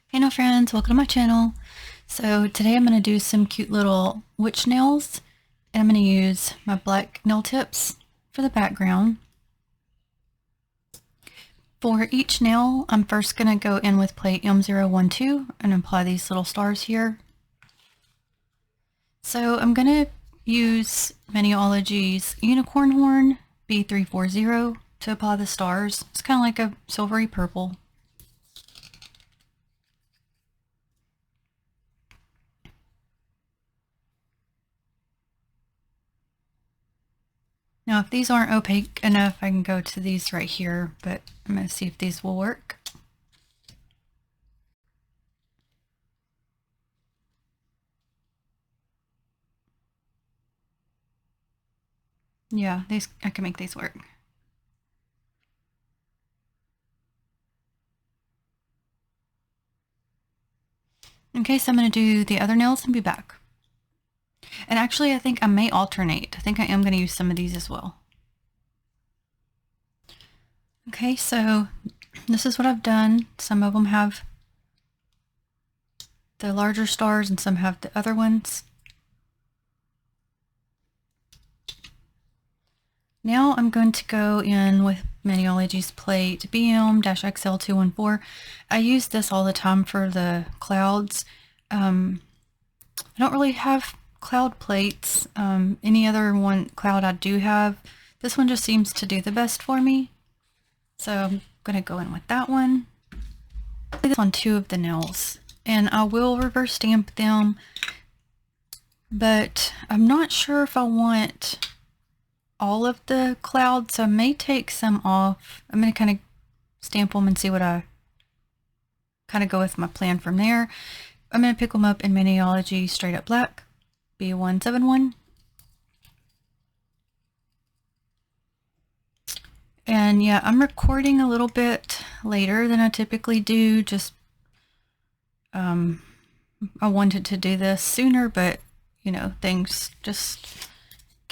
Hey no friends, welcome to my channel. So today I'm going to do some cute little witch nails, and I'm going to use my black nail tips for the background. For each nail, I'm first going to go in with plate M012 and apply these little stars here. So I'm going to use Maniology's Unicorn Horn B340 to apply the stars. It's kind of like a silvery purple. Now, if these aren't opaque enough, I can go to these right here, but I'm going to see if these will work. Yeah, I can make these work. Okay, so I'm going to do the other nails and be back. And actually, I think I may alternate. I think I am going to use some of these as well. Okay, so this is what I've done. Some of them have the larger stars and some have the other ones. Now I'm going to go in with Maniology's plate BM-XL214. I use this all the time for the clouds. I don't really have cloud plates. Any other cloud I do have, this one just seems to do the best for me. So I'm going to go in with that one. This on two of the nails, and I will reverse stamp them, but I'm not sure if I want all of the clouds, so I may take some off. I'm going to kind of stamp them and see what I kind of go with my plan from there. I'm going to pick them up in Maniology Straight Up Black B171. And yeah, I'm recording a little bit later than I typically do. Just I wanted to do this sooner, but you know, things just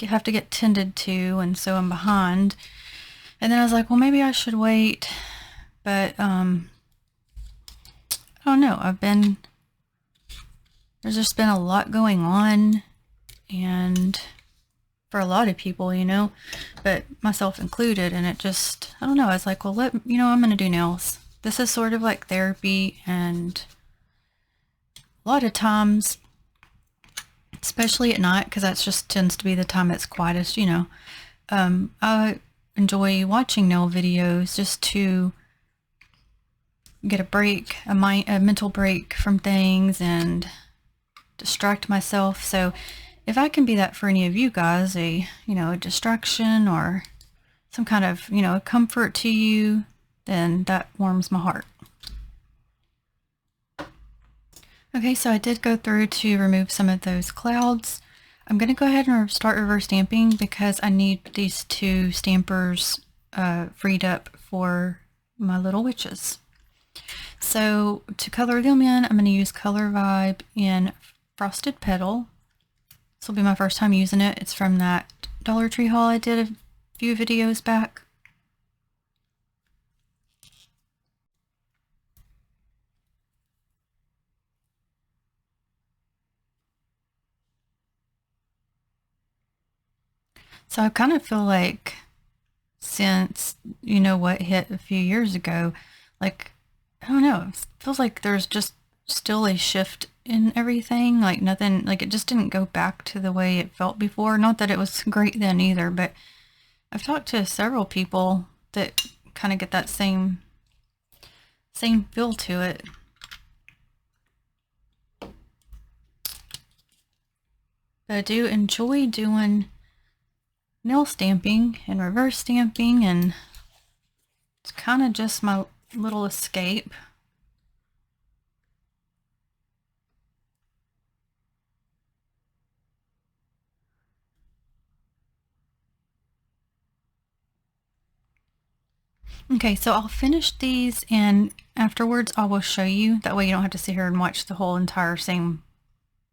have to get tended to, and so I'm behind. And then I was like, well, maybe I should wait, but I don't know. There's just been a lot going on, and for a lot of people, you know, but myself included, and it just, I don't know, I was like, well, I'm gonna do nails. This is sort of like therapy, and a lot of times, especially at night, because that just tends to be the time it's quietest, you know, I enjoy watching nail videos just to get a break, a mental break from things and distract myself. So if I can be that for any of you guys, a distraction or some kind of, a comfort to you, then that warms my heart. Okay, so I did go through to remove some of those clouds. I'm going to go ahead and start reverse stamping because I need these two stampers freed up for my little witches. So to color them in, I'm going to use Color Vibe in Frosted Petal. This will be my first time using it. It's from that Dollar Tree haul I did a few videos back. So I kind of feel like since, what hit a few years ago, like, I don't know, it feels like there's just still a shift in everything. Like nothing, like it just didn't go back to the way it felt before. Not that it was great then either, but I've talked to several people that kind of get that same feel to it. But I do enjoy doing nail stamping and reverse stamping, and it's kind of just my little escape. Okay, so I'll finish these, and afterwards I will show you. That way you don't have to sit here and watch the whole entire same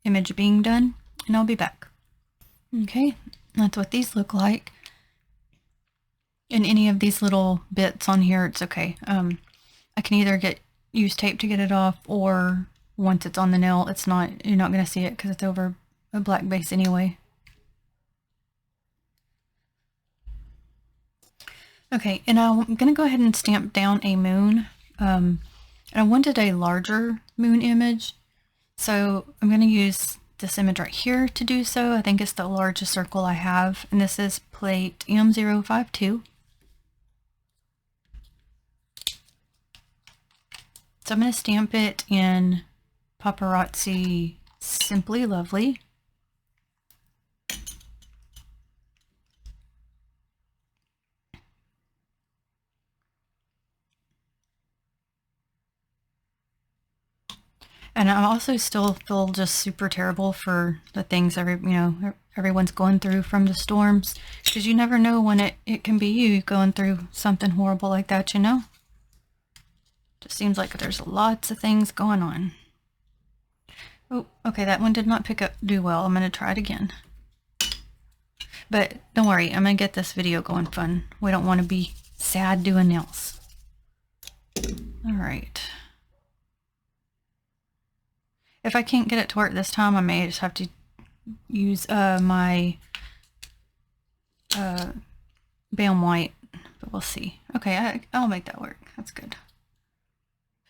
image being done, and I'll be back. Okay, that's what these look like. And any of these little bits on here, it's okay. I can either get use tape to get it off, or once it's on the nail, you're not going to see it because it's over a black base anyway. Okay, and I'm going to go ahead and stamp down a moon. And I wanted a larger moon image, so I'm going to use this image right here to do so. I think it's the largest circle I have, and this is plate M052. So I'm going to stamp it in Paparazzi Simply Lovely. And I also still feel just super terrible for the things everyone's going through from the storms, because you never know when it can be you going through something horrible like that, you know? Just seems like there's lots of things going on. Oh, okay, that one did not do well. I'm going to try it again. But don't worry, I'm going to get this video going fun. We don't want to be sad doing nails. All right. If I can't get it to work this time, I may just have to use my Bam White, but we'll see. Okay, I'll make that work. That's good.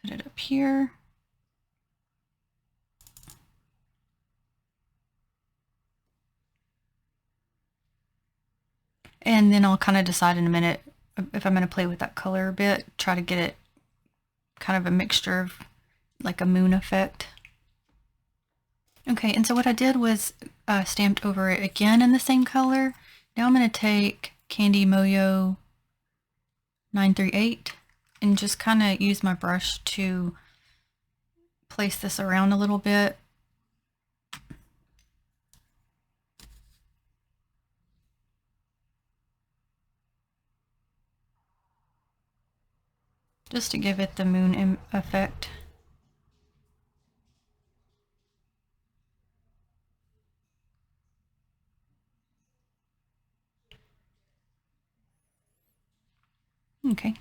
Put it up here. And then I'll kind of decide in a minute if I'm going to play with that color a bit, try to get it kind of a mixture of like a moon effect. Okay, and so what I did was stamped over it again in the same color. Now I'm going to take Candy Moyo 938 and just kind of use my brush to place this around a little bit. Just to give it the moon effect. Okay.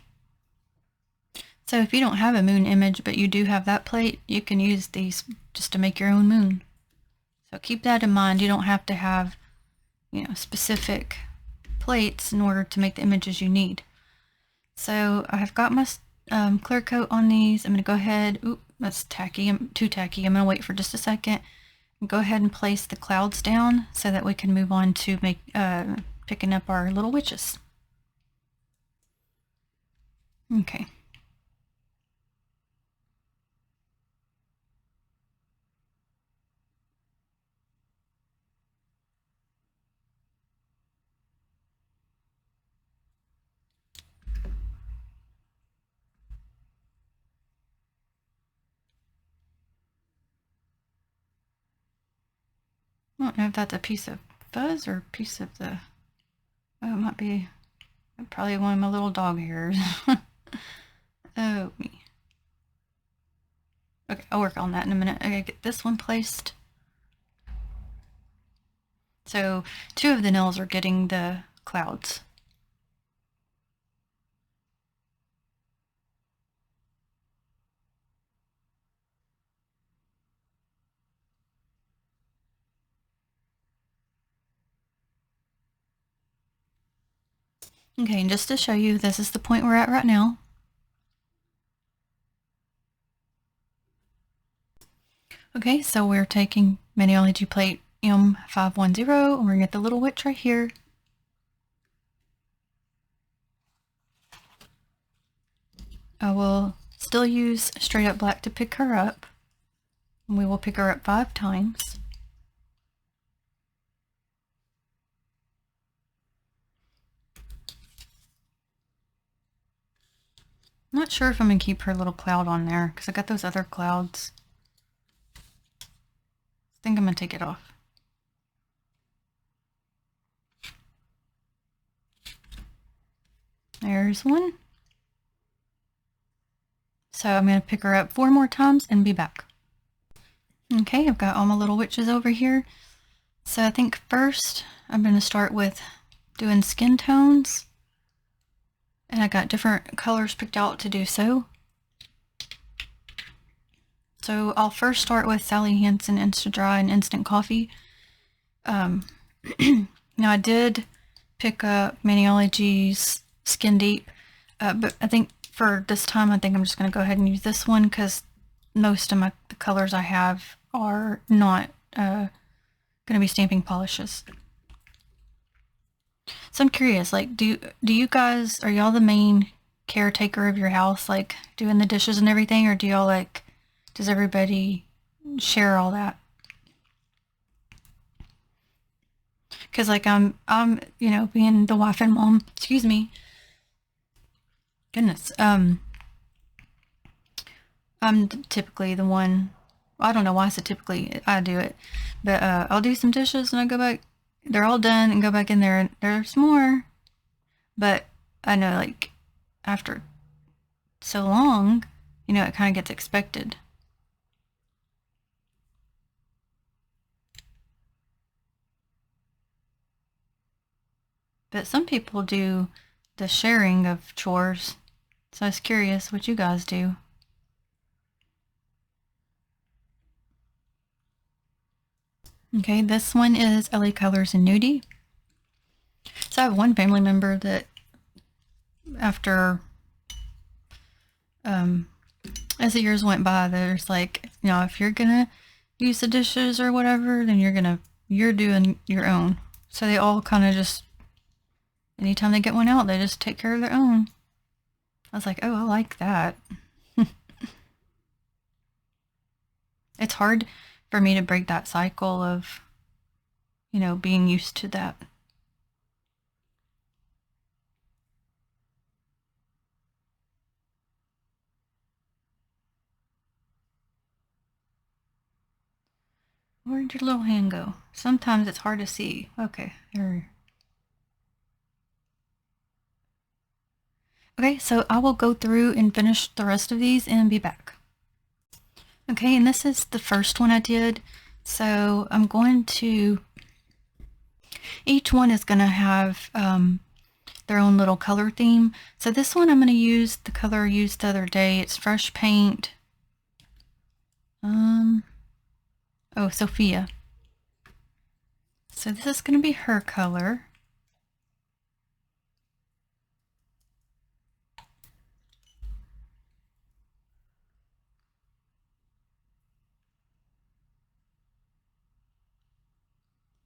So if you don't have a moon image, but you do have that plate, you can use these just to make your own moon. So keep that in mind. You don't have to have, specific plates in order to make the images you need. So I've got my clear coat on these. I'm going to go ahead. Oop, that's tacky. Too tacky. I'm going to wait for just a second. Go ahead and place the clouds down so that we can move on to picking up our little witches. Okay. I don't know if that's a piece of fuzz or a piece of the... Oh, it might be probably one of my little dog hairs. Oh, me. Okay, I'll work on that in a minute. I gotta get this one placed. So 2 of the nails are getting the clouds. Okay, and just to show you, this is the point we're at right now. Okay, so we're taking Maniology plate M510, and we're going to get the little witch right here. I will still use straight up black to pick her up, and we will pick her up 5 times. I'm not sure if I'm going to keep her little cloud on there because I got those other clouds. I think I'm going to take it off. There's one. So I'm going to pick her up 4 more times and be back. Okay, I've got all my little witches over here. So I think first I'm going to start with doing skin tones. And I got different colors picked out to do so. So I'll first start with Sally Hansen Insta-Dry and Instant Coffee. Now I did pick up Maniology's Skin Deep, but I think for this time, I think I'm just going to go ahead and use this one because most of the colors I have are not going to be stamping polishes. So I'm curious, like, do you guys, are y'all the main caretaker of your house, like doing the dishes and everything, or do y'all like, does everybody share all that? Because like I'm you know, being the wife and mom, excuse me, goodness, I'm typically the one, I don't know why I said typically, I do it, but I'll do some dishes and I go back, they're all done, and go back in there and there's more, but I know like after so long, you know, it kind of gets expected. But some people do the sharing of chores, so I was curious what you guys do. Okay, this one is LA Colors and Nudie. So I have one family member that after, as the years went by, there's like, you know, if you're gonna use the dishes or whatever, then you're doing your own. So they all kind of just, anytime they get one out, they just take care of their own. I was like, oh, I like that. It's hard for me to break that cycle of, you know, being used to that. Where'd your little hand go? Sometimes it's hard to see. Okay, there. Okay, so I will go through and finish the rest of these and be back. Okay, and this is the first one I did. So I'm going to, each one is going to have their own little color theme. So this one I'm going to use the color I used the other day. It's Fresh Paint. Oh, Sophia. So this is going to be her color.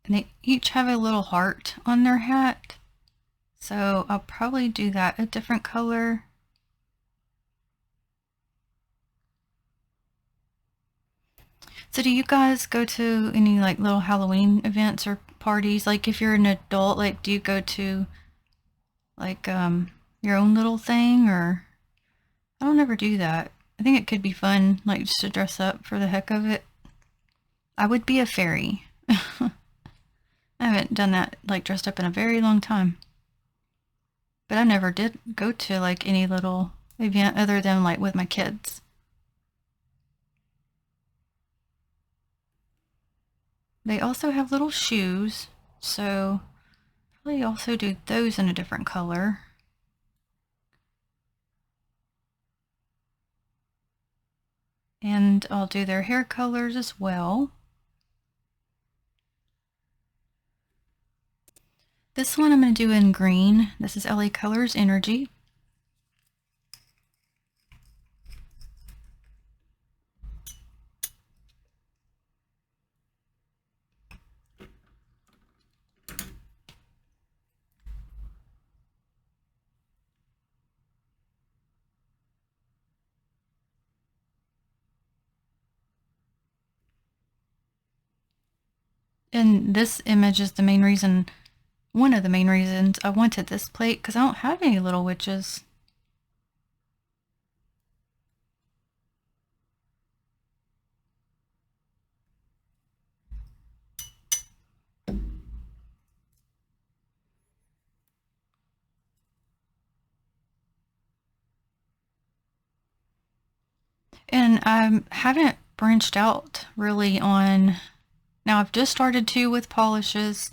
And they each have a little heart on their hat. So I'll probably do that a different color. So do you guys go to any like little Halloween events or parties? Like if you're an adult, like do you go to like your own little thing, or I don't ever do that. I think it could be fun, like just to dress up for the heck of it. I would be a fairy. I haven't done that, like dressed up in a very long time. But I never did go to like any little event other than like with my kids. They also have little shoes, so probably also do those in a different color. And I'll do their hair colors as well. This one I'm going to do in green. This is LA Colors Energy. And this image is the main reason, one of the main reasons I wanted this plate, because I don't have any little witches. And I haven't branched out really on, now I've just started to with polishes,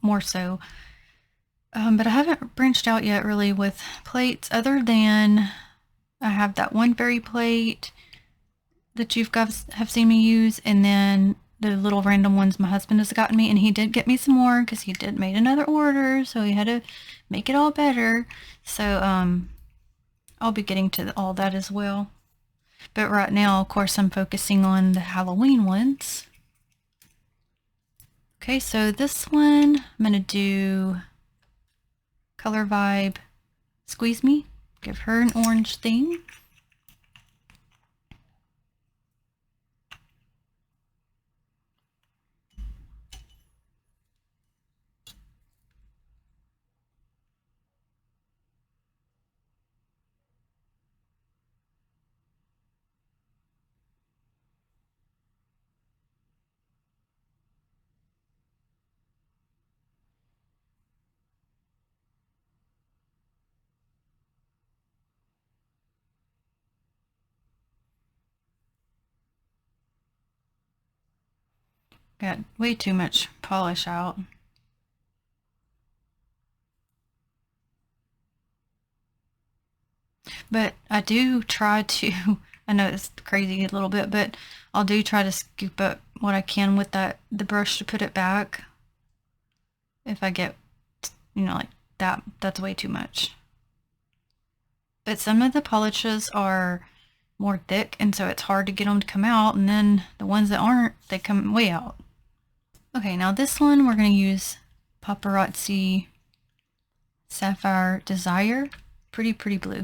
more so. But I haven't branched out yet really with plates, other than I have that one fairy plate, that you guys have seen me use, and then the little random ones my husband has gotten me, and he did get me some more because he did made another order, so he had to make it all better. So I'll be getting to all that as well. But right now, of course, I'm focusing on the Halloween ones. Okay, so this one, I'm going to do Color Vibe Squeeze Me. Give her an orange theme. Got way too much polish out. But I do try to, I know it's crazy a little bit, but I'll do try to scoop up what I can with the brush to put it back. If I get, like that's way too much. But some of the polishes are more thick, and so it's hard to get them to come out, and then the ones that aren't, they come way out. Okay, now this one we're going to use Paparazzi Sapphire Desire. Pretty blue.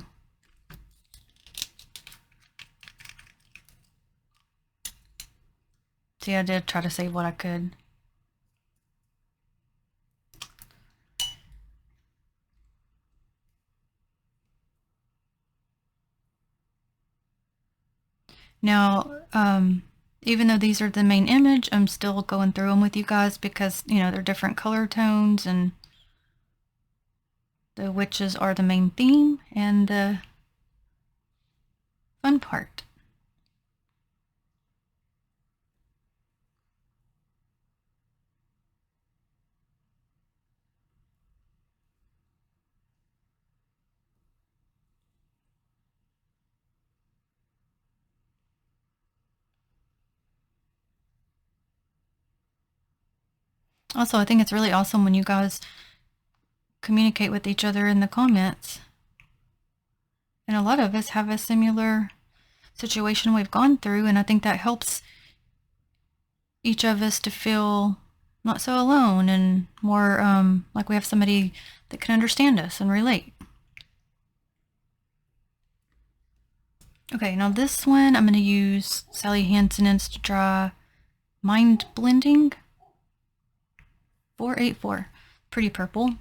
See, I did try to save what I could. Now, even though these are the main image, I'm still going through them with you guys because, they're different color tones, and the witches are the main theme and the fun part. Also, I think it's really awesome when you guys communicate with each other in the comments. And a lot of us have a similar situation we've gone through, and I think that helps each of us to feel not so alone and more like we have somebody that can understand us and relate. Okay, now this one I'm going to use Sally Hansen Insta Dry Mind Blending 484. Pretty purple.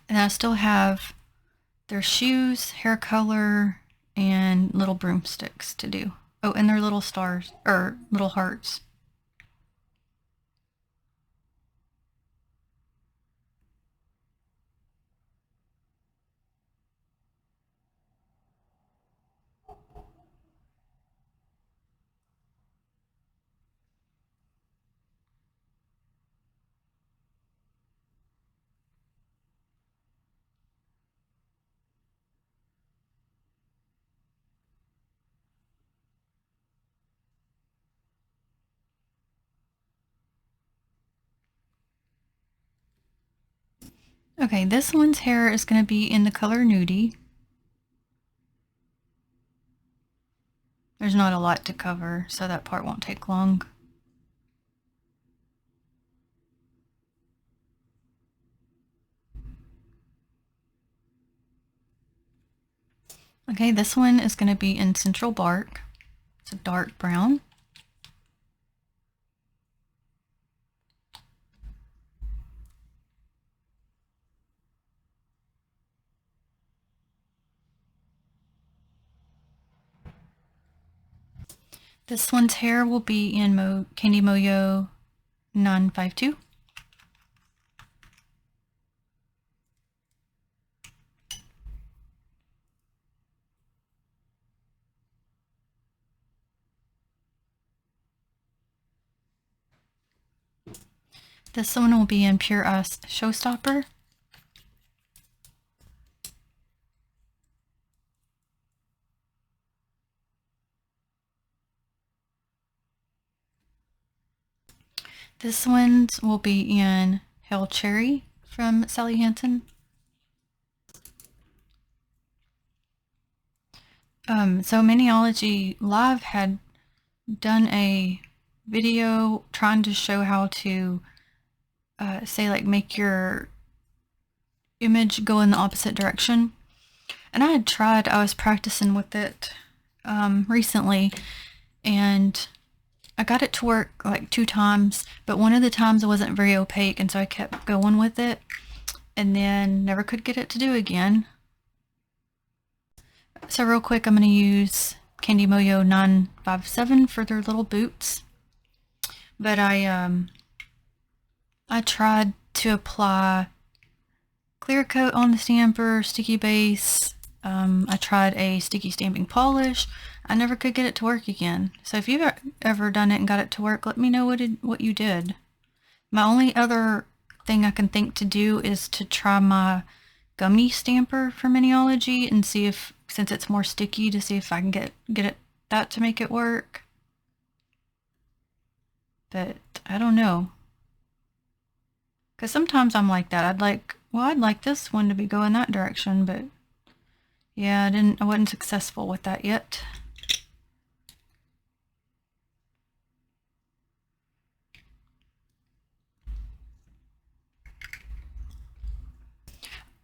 And I still have their shoes, hair color, and little broomsticks to do. Oh, and their little stars, or little hearts. Okay, this one's hair is going to be in the color Nudie. There's not a lot to cover, so that part won't take long. Okay, this one is going to be in Central Bark. It's a dark brown. This one's hair will be in Candy Moyo 952. This one will be in Pure Ice Showstopper. This one's will be in Hell Cherry from Sally Hansen. So Maniology Live had done a video trying to show how to say, like, make your image go in the opposite direction. And I was practicing with it recently, and I got it to work like 2 times, but one of the times it wasn't very opaque, and so I kept going with it and then never could get it to do again. So real quick, I'm going to use Candy Moyo 957 for their little boots. But I tried to apply clear coat on the stamper, sticky base. I tried a sticky stamping polish. I never could get it to work again. So if you've ever done it and got it to work, let me know what you did. My only other thing I can think to do is to try my gummy stamper for Maniology and see if, since it's more sticky, to see if I can get that to make it work. But I don't know. Because sometimes I'm like that. I'd like this one to be going that direction, but yeah, I wasn't successful with that yet.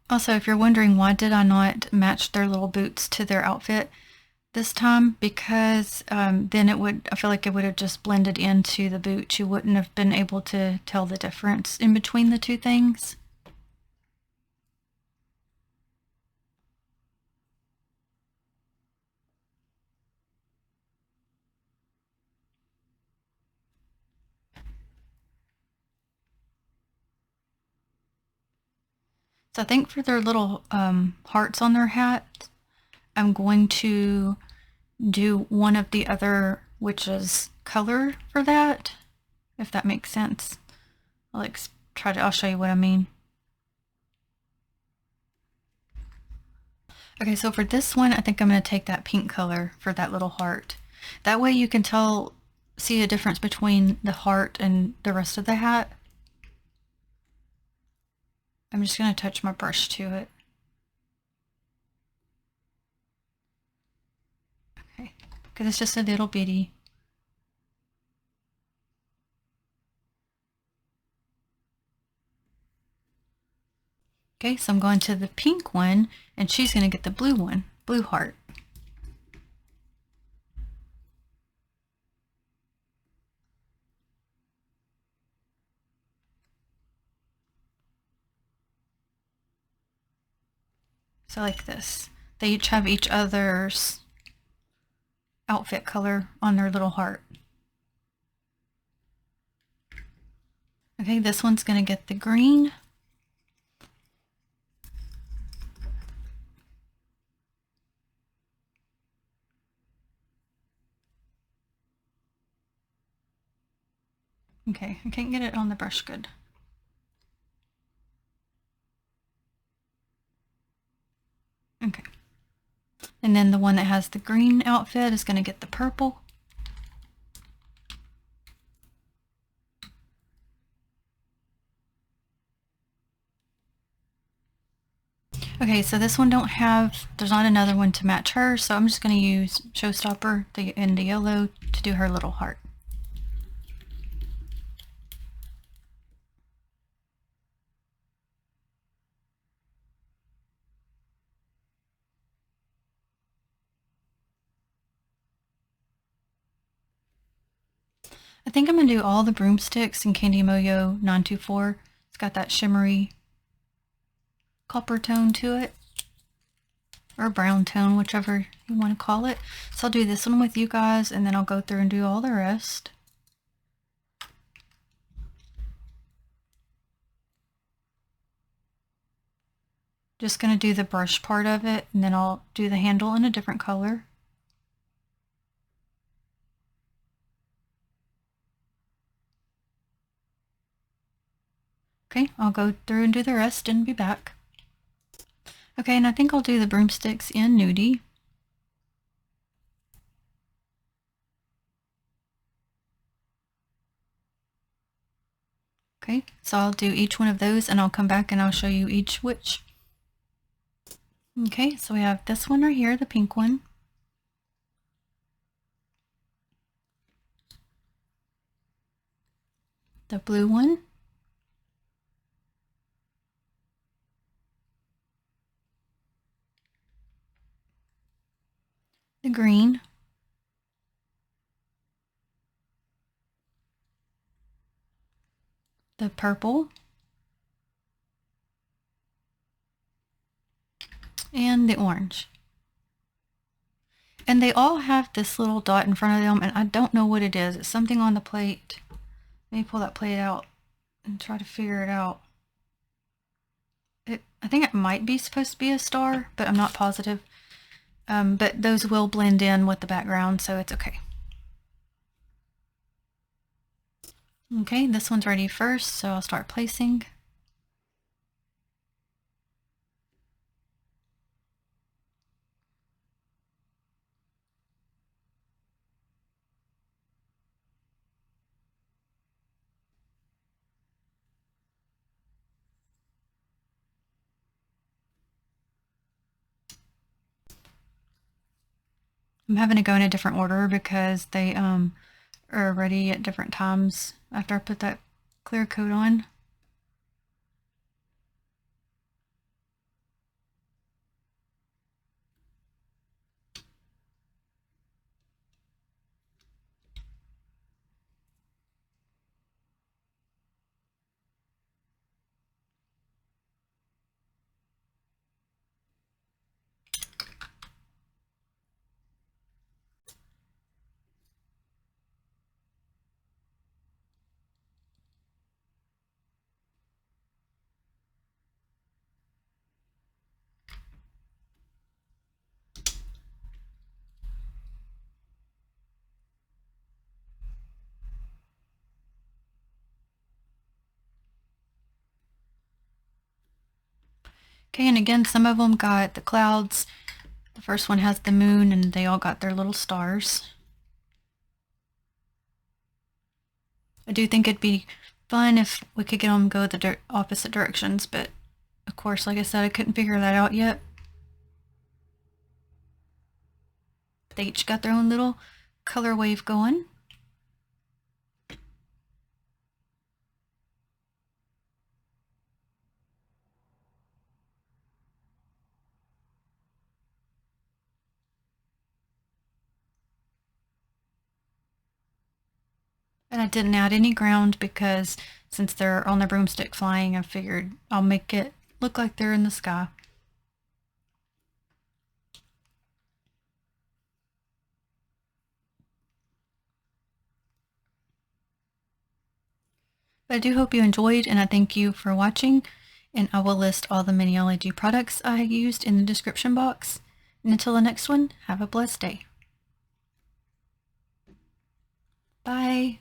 Also, if you're wondering why did I not match their little boots to their outfit this time, because then I feel like it would have just blended into the boot. You wouldn't have been able to tell the difference in between the two things. So I think for their little hearts on their hat, I'm going to do one of the other witch's color for that, if that makes sense. I'll show you what I mean. Okay, so for this one, I think I'm going to take that pink color for that little heart. That way you can see a difference between the heart and the rest of the hat. I'm just going to touch my brush to it. Okay, because it's just a little bitty. Okay, so I'm going to the pink one, and she's going to get the blue one, blue heart. So like this. They each have each other's outfit color on their little heart. Okay, this one's going to get the green. Okay, I can't get it on the brush good. Okay. And then the one that has the green outfit is going to get the purple. Okay, so this one there's not another one to match her, so I'm just going to use Showstopper in the yellow to do her little heart. I think I'm going to do all the broomsticks in Candy Moyo 924. It's got that shimmery copper tone to it, or brown tone, whichever you want to call it. So I'll do this one with you guys, and then I'll go through and do all the rest. Just going to do the brush part of it, and then I'll do the handle in a different color. Okay, I'll go through and do the rest and be back. Okay, and I think I'll do the broomsticks in nudie. Okay, so I'll do each one of those and I'll come back and I'll show you each witch. Okay, so we have this one right here, the pink one. The blue one. The green. The purple. And the orange. And they all have this little dot in front of them, and I don't know what it is. It's something on the plate. Let me pull that plate out and try to figure it out. I think it might be supposed to be a star, but I'm not positive. But those will blend in with the background, so it's okay. Okay, this one's ready first, so I'll start placing. I'm having to go in a different order because they are ready at different times after I put that clear coat on. Okay, and again, some of them got the clouds. The first one has the moon, and they all got their little stars. I do think it'd be fun if we could get them to go the opposite directions, but of course, like I said, I couldn't figure that out yet. They each got their own little color wave going. And I didn't add any ground because since they're on the broomstick flying, I figured I'll make it look like they're in the sky. But I do hope you enjoyed, and I thank you for watching, and I will list all the mini LED products I used in the description box. And until the next one, have a blessed day. Bye.